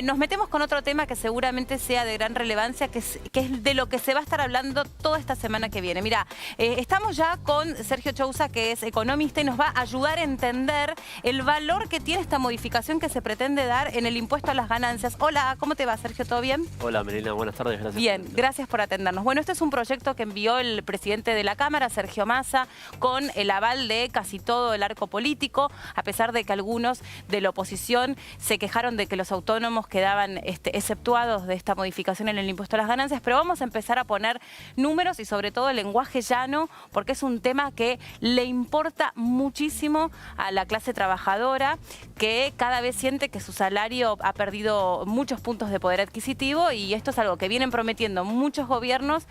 Nos metemos con otro tema que seguramente sea de gran relevancia, que es de lo que se va a estar hablando toda esta semana que viene. Mira, estamos ya con Sergio Chousa, que es economista y nos va a ayudar a entender el valor que tiene esta modificación que se pretende dar en el impuesto a las ganancias. Hola, ¿cómo te va, Sergio? ¿Todo bien? Hola, Melina, buenas tardes, gracias. Bien, gracias por atendernos. Bueno, este es un proyecto que envió el presidente de la Cámara, Sergio Massa, con el aval de casi todo el arco político, a pesar de que algunos de la oposición se quejaron de que los autónomos quedaban exceptuados de esta modificación en el impuesto a las ganancias, pero vamos a empezar a poner números y sobre todo el lenguaje llano, porque es un tema que le importa muchísimo a la clase trabajadora, que cada vez siente que su salario ha perdido muchos puntos de poder adquisitivo, y esto es algo que vienen prometiendo muchos gobiernos,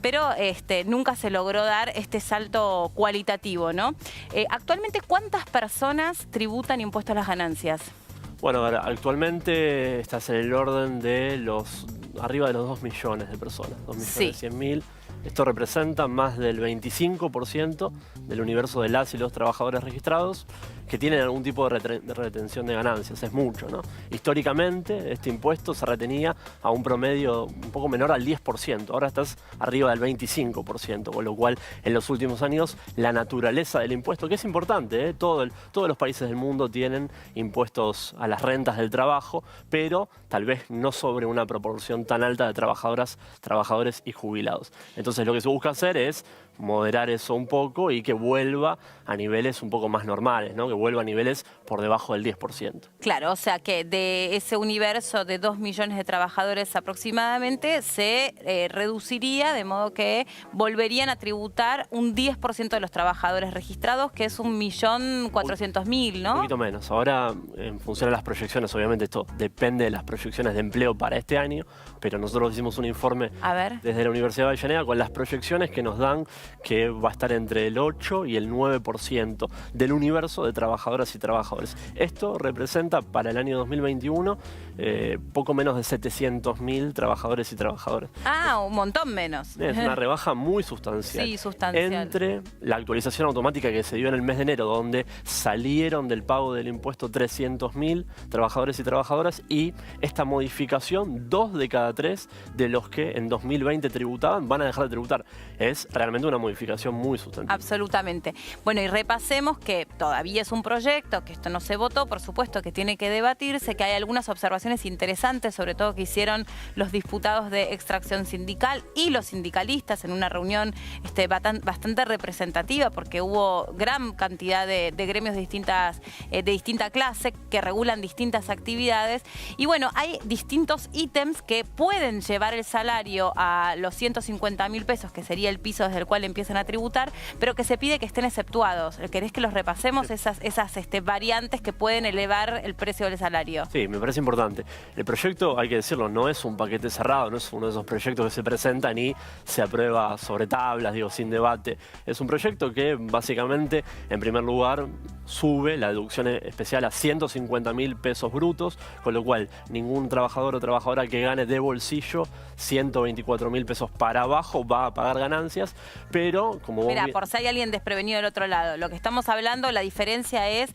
pero nunca se logró dar este salto cualitativo, ¿no? Actualmente, ¿cuántas personas tributan impuesto a las ganancias? Bueno, actualmente estás en el orden de arriba de los 2 millones de personas, 2.100.000. Esto representa más del 25% del universo de las y los trabajadores registrados que tienen algún tipo de retención de ganancias. Es mucho, ¿no? Históricamente, este impuesto se retenía a un promedio un poco menor al 10%. Ahora estás arriba del 25%, con lo cual, en los últimos años, la naturaleza del impuesto, que es importante, ¿eh? Todos los países del mundo tienen impuestos a las rentas del trabajo, pero tal vez no sobre una proporción tan alta de trabajadoras, trabajadores y jubilados. Entonces, lo que se busca hacer es moderar eso un poco y que vuelva a niveles un poco más normales, ¿no? Que vuelva a niveles por debajo del 10%. Claro, o sea que de ese universo de 2 millones de trabajadores aproximadamente se reduciría, de modo que volverían a tributar un 10% de los trabajadores registrados, que es 1.400.000, ¿no? Un poquito menos. Ahora, en función de las proyecciones, obviamente esto depende de las proyecciones de empleo para este año, pero nosotros hicimos un informe desde la Universidad de Avellaneda con las proyecciones que nos dan que va a estar entre el 8 y el 9% del universo de trabajadoras y trabajadores. Esto representa para el año 2021 poco menos de 700.000 trabajadores y trabajadoras. Ah, un montón menos. Es una rebaja muy sustancial. Sí, sustancial. Entre la actualización automática que se dio en el mes de enero, donde salieron del pago del impuesto 300.000 trabajadores y trabajadoras, y esta modificación, 2 de cada 3 de los que en 2020 tributaban van a dejar de tributar. Es realmente una modificación muy sustantiva. Absolutamente. Bueno, y repasemos que todavía es un proyecto, que esto no se votó, por supuesto que tiene que debatirse, que hay algunas observaciones interesantes, sobre todo que hicieron los diputados de extracción sindical y los sindicalistas en una reunión bastante representativa, porque hubo gran cantidad de gremios de distinta clase que regulan distintas actividades. Y bueno, hay distintos ítems que pueden llevar el salario a los 150.000 pesos, que sería el piso desde el cual empiezan a tributar, pero que se pide que estén exceptuados. ¿Querés que los repasemos? Sí. Esas variantes que pueden elevar el precio del salario. Sí, me parece importante. El proyecto, hay que decirlo, no es un paquete cerrado, no es uno de esos proyectos que se presentan y se aprueba sobre tablas, sin debate. Es un proyecto que básicamente, en primer lugar, sube la deducción especial a 150.000 pesos brutos, con lo cual ningún trabajador o trabajadora que gane de bolsillo 124.000 pesos para abajo va a pagar ganancias, pero como vos... Mira, por si hay alguien desprevenido del otro lado, lo que estamos hablando, la diferencia es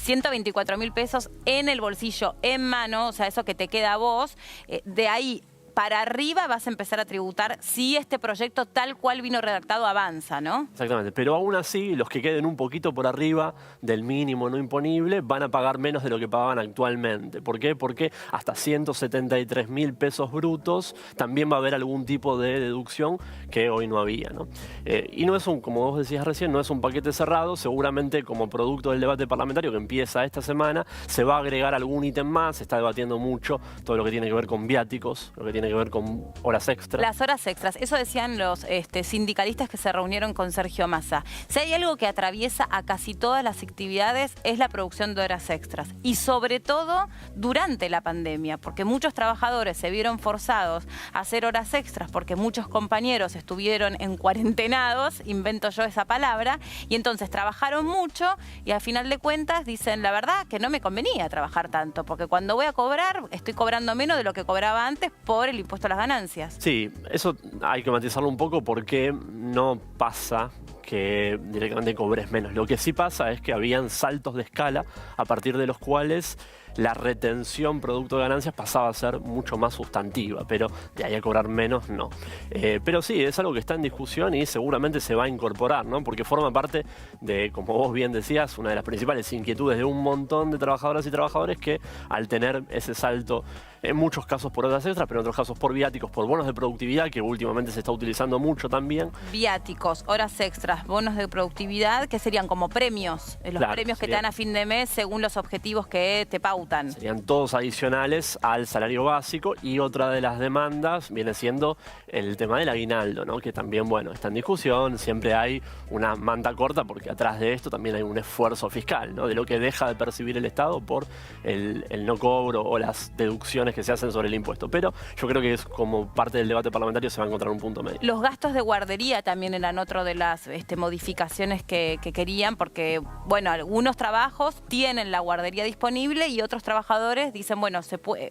124.000 pesos en el bolsillo, en mano, o sea, eso que te queda a vos, de ahí para arriba vas a empezar a tributar si este proyecto tal cual vino redactado avanza, ¿no? Exactamente, pero aún así los que queden un poquito por arriba del mínimo no imponible van a pagar menos de lo que pagaban actualmente. ¿Por qué? Porque hasta 173.000 pesos brutos también va a haber algún tipo de deducción que hoy no había, ¿no? Y no es como vos decías recién, no es un paquete cerrado. Seguramente como producto del debate parlamentario que empieza esta semana se va a agregar algún ítem más. Se está debatiendo mucho todo lo que tiene que ver con viáticos, lo que tiene que ver con horas extras. Las horas extras, eso decían los sindicalistas que se reunieron con Sergio Massa. Si hay algo que atraviesa a casi todas las actividades es la producción de horas extras. Y sobre todo durante la pandemia, porque muchos trabajadores se vieron forzados a hacer horas extras porque muchos compañeros estuvieron en cuarentenados, invento yo esa palabra, y entonces trabajaron mucho y al final de cuentas dicen la verdad que no me convenía trabajar tanto, porque cuando voy a cobrar estoy cobrando menos de lo que cobraba antes por el impuesto a las ganancias. Sí, eso hay que matizarlo un poco porque no pasa que directamente cobres menos. Lo que sí pasa es que habían saltos de escala a partir de los cuales la retención producto de ganancias pasaba a ser mucho más sustantiva, pero de ahí a cobrar menos, no. Pero sí, es algo que está en discusión y seguramente se va a incorporar, ¿no? Porque forma parte de, como vos bien decías, una de las principales inquietudes de un montón de trabajadoras y trabajadores que al tener ese salto, en muchos casos por horas extras, pero en otros casos por viáticos, por bonos de productividad, que últimamente se está utilizando mucho también. Viáticos, horas extras, bonos de productividad, que serían como premios, los claro, premios que te dan a fin de mes según los objetivos que te pautan. Serían todos adicionales al salario básico, y otra de las demandas viene siendo el tema del aguinaldo, ¿no? Que también, bueno, está en discusión, siempre hay una manta corta porque atrás de esto también hay un esfuerzo fiscal, ¿no? De lo que deja de percibir el Estado por el no cobro o las deducciones que se hacen sobre el impuesto. Pero yo creo que es como parte del debate parlamentario se va a encontrar un punto medio. Los gastos de guardería también eran otro de las modificaciones que querían, porque, bueno, algunos trabajos tienen la guardería disponible y otros trabajadores dicen, bueno,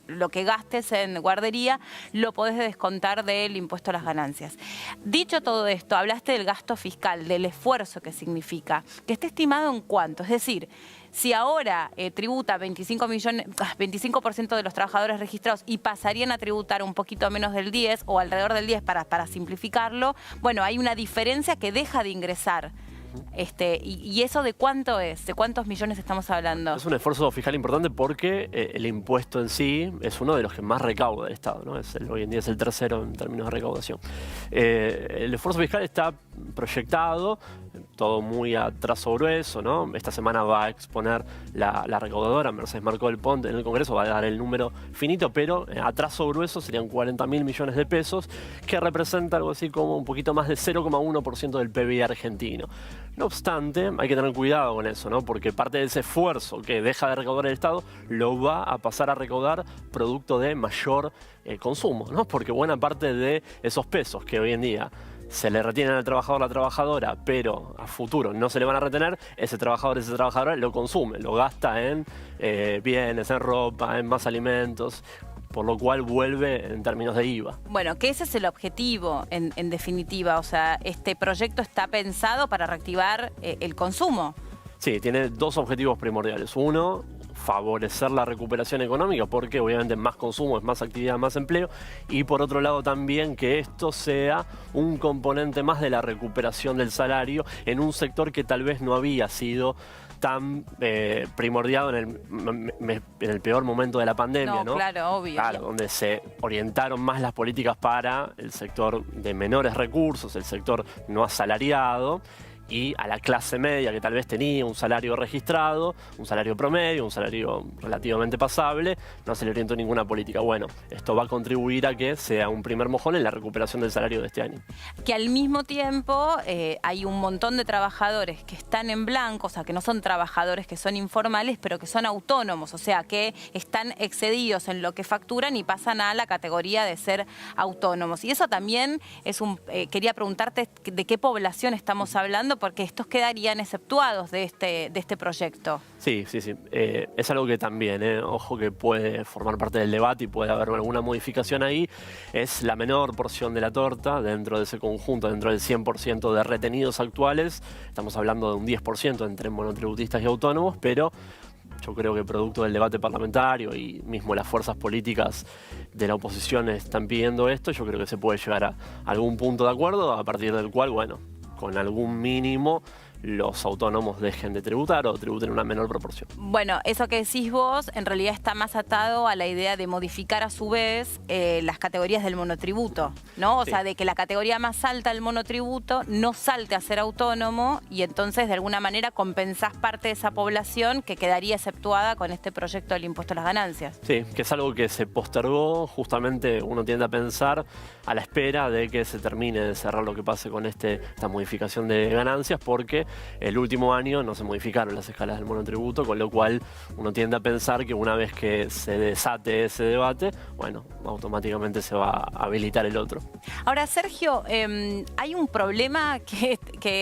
lo que gastes en guardería lo podés descontar del impuesto a las ganancias. Dicho todo esto, hablaste del gasto fiscal, del esfuerzo que significa, que esté estimado en cuánto, es decir, si ahora tributa 25% de los trabajadores registrados y pasarían a tributar un poquito menos del 10 o alrededor del 10 para simplificarlo, bueno, hay una diferencia que deja de ingresar. ¿Y eso de cuánto es? ¿De cuántos millones estamos hablando? Es un esfuerzo fiscal importante porque el impuesto en sí es uno de los que más recauda el Estado, ¿no? Hoy en día es el tercero en términos de recaudación. El esfuerzo fiscal está proyectado, todo muy a trazo grueso, ¿no? Esta semana va a exponer la recaudadora Mercedes Marcó del Pont en el Congreso, va a dar el número finito, pero a trazo grueso serían 40.000 millones de pesos, que representa algo así como un poquito más de 0,1% del PBI argentino. No obstante, hay que tener cuidado con eso, ¿no? Porque parte de ese esfuerzo que deja de recaudar el Estado lo va a pasar a recaudar producto de mayor consumo, ¿no? Porque buena parte de esos pesos que hoy en día se le retienen al trabajador o la trabajadora, pero a futuro no se le van a retener, ese trabajador, esa trabajadora lo consume, lo gasta en bienes, en ropa, en más alimentos, por lo cual vuelve en términos de IVA. Bueno, que ese es el objetivo, en definitiva. O sea, este proyecto está pensado para reactivar el consumo. Sí, tiene dos objetivos primordiales. Uno, favorecer la recuperación económica, porque obviamente más consumo es más actividad, más empleo, y por otro lado también que esto sea un componente más de la recuperación del salario en un sector que tal vez no había sido tan primordiado en el peor momento de la pandemia, ¿no? Claro, obvio. Claro, donde se orientaron más las políticas para el sector de menores recursos, el sector no asalariado, y a la clase media que tal vez tenía un salario registrado, un salario promedio, un salario relativamente pasable, no se le orientó ninguna política. Bueno, esto va a contribuir a que sea un primer mojón en la recuperación del salario de este año. Que al mismo tiempo hay un montón de trabajadores que están en blanco, o sea, que no son trabajadores, que son informales, pero que son autónomos, o sea, que están excedidos en lo que facturan y pasan a la categoría de ser autónomos. Y eso también es quería preguntarte de qué población estamos hablando, porque estos quedarían exceptuados de este proyecto. Sí. Es algo que también, ojo, que puede formar parte del debate y puede haber alguna modificación ahí. Es la menor porción de la torta dentro de ese conjunto, dentro del 100% de retenidos actuales. Estamos hablando de un 10% entre monotributistas y autónomos, pero yo creo que producto del debate parlamentario y mismo las fuerzas políticas de la oposición están pidiendo esto, yo creo que se puede llegar a algún punto de acuerdo a partir del cual, bueno, con algún mínimo los autónomos dejen de tributar o tributen una menor proporción. Bueno, eso que decís vos en realidad está más atado a la idea de modificar a su vez las categorías del monotributo, ¿no? O sea, de que la categoría más alta del monotributo no salte a ser autónomo y entonces de alguna manera compensás parte de esa población que quedaría exceptuada con este proyecto del impuesto a las ganancias. Sí, que es algo que se postergó, justamente uno tiende a pensar a la espera de que se termine de cerrar lo que pase con esta modificación de ganancias, porque el último año no se modificaron las escalas del monotributo, con lo cual uno tiende a pensar que una vez que se desate ese debate, bueno, automáticamente se va a habilitar el otro. Ahora, Sergio, hay un problema que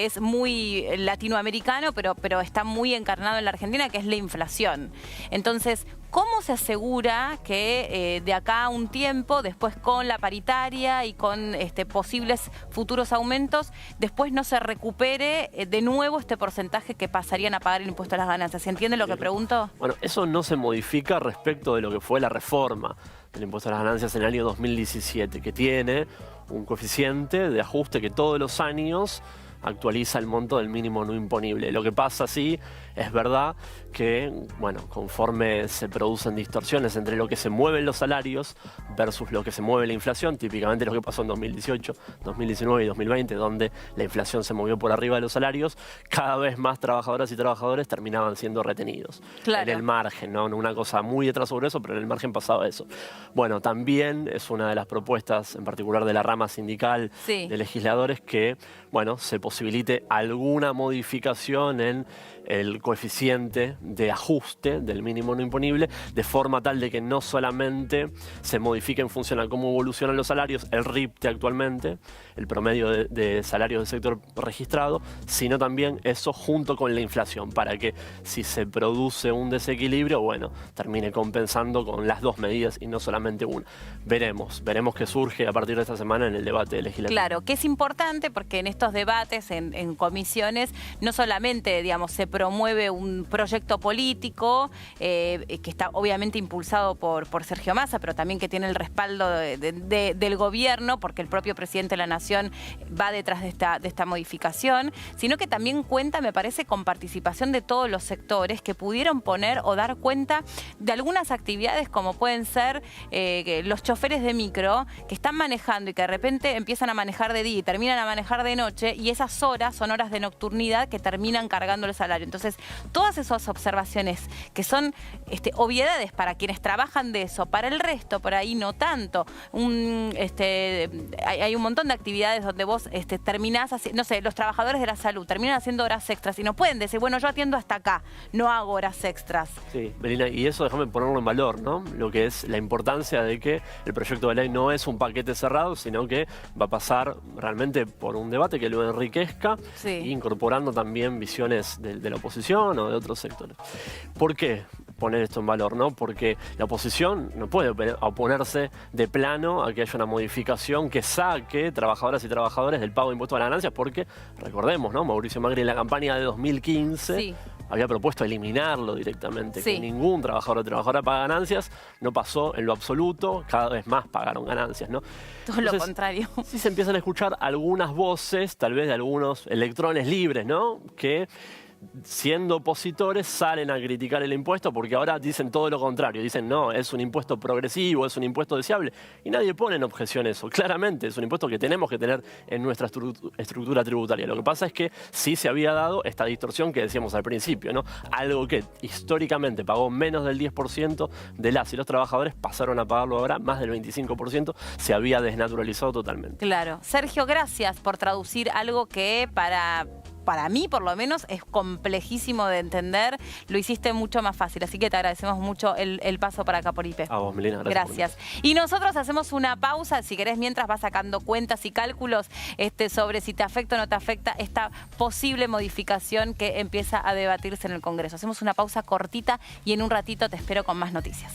es muy latinoamericano, pero está muy encarnado en la Argentina, que es la inflación. Entonces, ¿Cómo se asegura que de acá a un tiempo, después con la paritaria y con posibles futuros aumentos, después no se recupere de nuevo este porcentaje que pasarían a pagar el impuesto a las ganancias? ¿Se entiende lo que pregunto? Bueno, eso no se modifica respecto de lo que fue la reforma del impuesto a las ganancias en el año 2017, que tiene un coeficiente de ajuste que todos los años actualiza el monto del mínimo no imponible. Lo que pasa, sí, es verdad que, bueno, conforme se producen distorsiones entre lo que se mueven los salarios versus lo que se mueve la inflación, típicamente lo que pasó en 2018, 2019 y 2020, donde la inflación se movió por arriba de los salarios, cada vez más trabajadoras y trabajadores terminaban siendo retenidos. Claro. En el margen, ¿no? Una cosa muy detrás sobre eso, pero en el margen pasaba eso. Bueno, también es una de las propuestas, en particular de la rama sindical, sí, de legisladores, que, bueno, se posibilite alguna modificación en el coeficiente de ajuste del mínimo no imponible, de forma tal de que no solamente se modifique en función a cómo evolucionan los salarios, el RIPTE actualmente, el promedio de salarios del sector registrado, sino también eso junto con la inflación, para que si se produce un desequilibrio, bueno, termine compensando con las dos medidas y no solamente una. Veremos qué surge a partir de esta semana en el debate legislativo. Claro, que es importante porque en estos debates, en comisiones, no solamente, digamos, se promueve un proyecto político que está obviamente impulsado por Sergio Massa, pero también que tiene el respaldo del gobierno, porque el propio presidente de la Nación va detrás de esta modificación, sino que también cuenta, me parece, con participación de todos los sectores que pudieron poner o dar cuenta de algunas actividades como pueden ser los choferes de micro que están manejando y que de repente empiezan a manejar de día y terminan a manejar de noche, y esas horas son horas de nocturnidad que terminan cargando el salario. Entonces, todas esas observaciones que son obviedades para quienes trabajan de eso, para el resto, por ahí no tanto. Hay un montón de actividades donde vos terminás, no sé, los trabajadores de la salud terminan haciendo horas extras y no pueden decir, bueno, yo atiendo hasta acá, no hago horas extras. Sí, Melina, y eso déjame ponerlo en valor, ¿no? Lo que es la importancia de que el proyecto de ley no es un paquete cerrado, sino que va a pasar realmente por un debate que lo enriquezca, sí, incorporando también visiones de la oposición o de otros sectores. ¿Por qué poner esto en valor, no? Porque la oposición no puede oponerse de plano a que haya una modificación que saque trabajadoras y trabajadores del pago de impuestos a las ganancias, porque, recordemos, ¿no? Mauricio Macri en la campaña de 2015... sí, había propuesto eliminarlo directamente, sí, que ningún trabajador o trabajadora paga ganancias. No pasó en lo absoluto, cada vez más pagaron ganancias, ¿no? Todo lo contrario. Sí se empiezan a escuchar algunas voces, tal vez de algunos electrones libres, ¿no? Que siendo opositores salen a criticar el impuesto porque ahora dicen todo lo contrario. Dicen, no, es un impuesto progresivo, es un impuesto deseable. Y nadie pone en objeción eso. Claramente es un impuesto que tenemos que tener en nuestra estructura tributaria. Lo que pasa es que sí se había dado esta distorsión que decíamos al principio, ¿no? Algo que históricamente pagó menos del 10% de las y los trabajadores pasaron a pagarlo ahora más del 25%. Se había desnaturalizado totalmente. Claro. Sergio, gracias por traducir algo que para mí, por lo menos, es complejísimo de entender. Lo hiciste mucho más fácil, así que te agradecemos mucho el paso para acá por IP. A vos, Melina, gracias. Y nosotros hacemos una pausa, si querés, mientras vas sacando cuentas y cálculos sobre si te afecta o no te afecta esta posible modificación que empieza a debatirse en el Congreso. Hacemos una pausa cortita y en un ratito te espero con más noticias.